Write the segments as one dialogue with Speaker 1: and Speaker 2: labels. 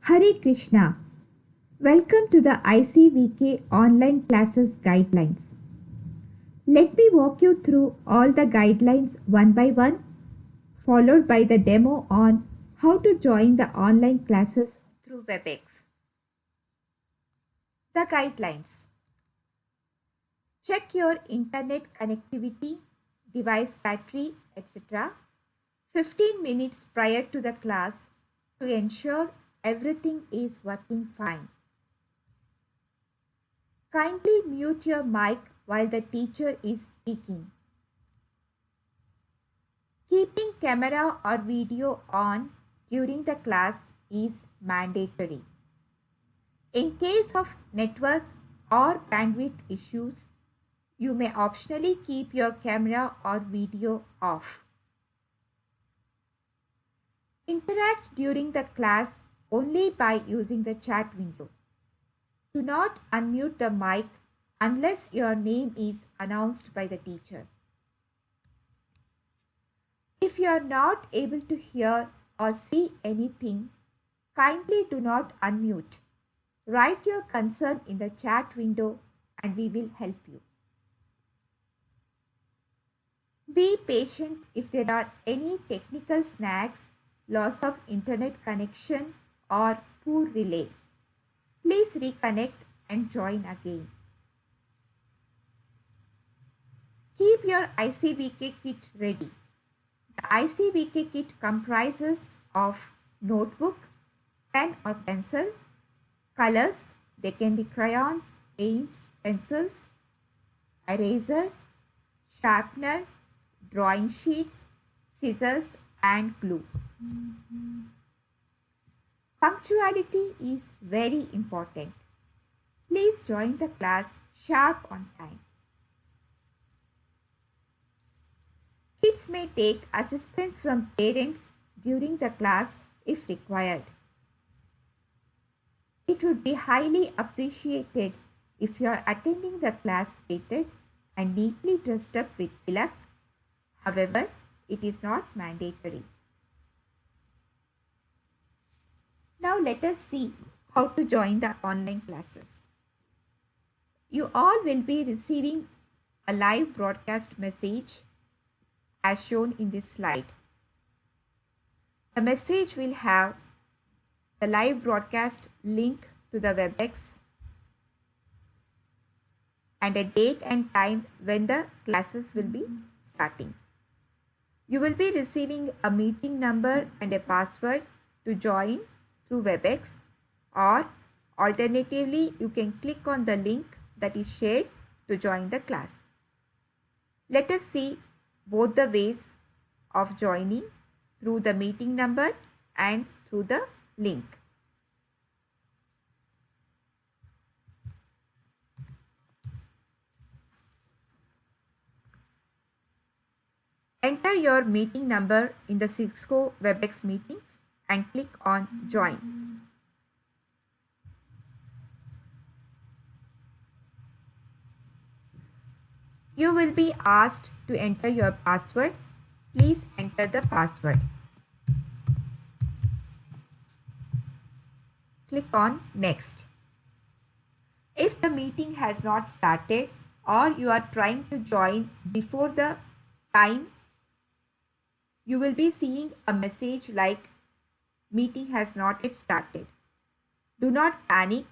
Speaker 1: Hare Krishna. Welcome to the ICVK online classes guidelines. Let me walk you through all the guidelines one by one, followed by the demo on how to join the online classes through WebEx. The guidelines. Check your internet connectivity, device battery, etc. 15 minutes prior to the class to ensure everything is working fine. Kindly mute your mic while the teacher is speaking. Keeping camera or video on during the class is mandatory. In case of network or bandwidth issues, you may optionally keep your camera or video off. Interact during the class only by using the chat window. Do not unmute the mic unless your name is announced by the teacher. If you are not able to hear or see anything, kindly do not unmute. Write your concern in the chat window and we will help you. Be patient if there are any technical snags, loss of internet connection or poor relay. Please reconnect and join again. Keep your ICVK kit ready. The ICVK kit comprises of notebook, pen or pencil, colors, they can be crayons, paints, pencils, eraser, sharpener, drawing sheets, scissors and glue. Punctuality is very important. Please join the class sharp on time. Kids may take assistance from parents during the class if required. It would be highly appreciated if you are attending the class bathed and neatly dressed up with tilak. However, it is not mandatory. Now let us see how to join the online classes. You all will be receiving a live broadcast message as shown in this slide. The message will have the live broadcast link to the WebEx and a date and time when the classes will be starting. You will be receiving a meeting number and a password to join through WebEx, or alternatively you can click on the link that is shared to join the class. Let us see both the ways of joining, through the meeting number and through the link. Enter your meeting number in the Cisco WebEx meetings and click on join. You will be asked to enter your password. Please enter the password. Click on next. If the meeting has not started or you are trying to join before the time, you will be seeing a message like meeting has not yet started. Do not panic.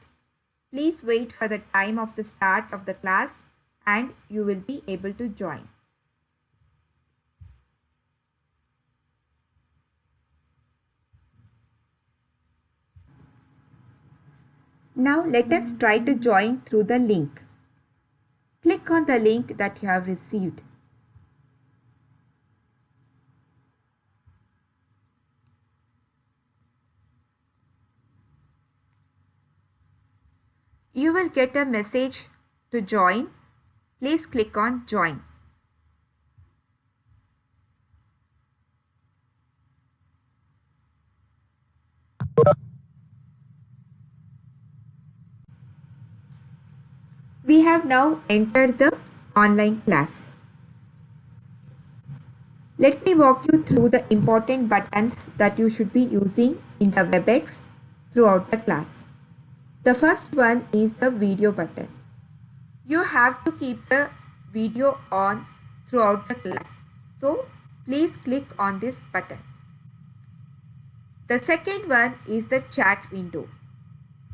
Speaker 1: Please wait for the time of the start of the class and you will be able to join. Now let us try to join through the link. Click on the link that you have received. You will get a message to join. Please click on join. We have now entered the online class. Let me walk you through the important buttons that you should be using in the WebEx throughout the class. The first one is the video button. You have to keep the video on throughout the class. So please click on this button. The second one is the chat window.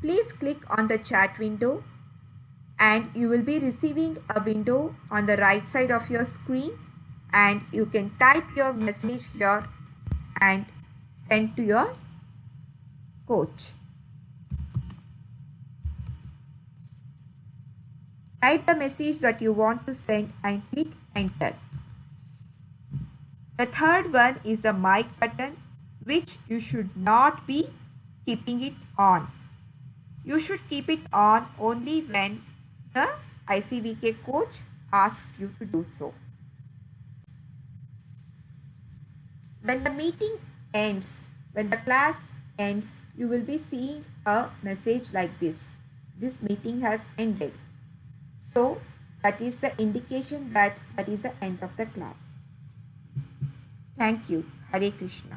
Speaker 1: Please click on the chat window and you will be receiving a window on the right side of your screen, and you can type your message here and send to your coach. Type the message that you want to send and click enter. The third one is the mic button, which you should not be keeping it on. You should keep it on only when the ICVK coach asks you to do so. When the meeting ends, when the class ends, you will be seeing a message like this. This meeting has ended. So that is the indication that is the end of the class. Thank you. Hare Krishna.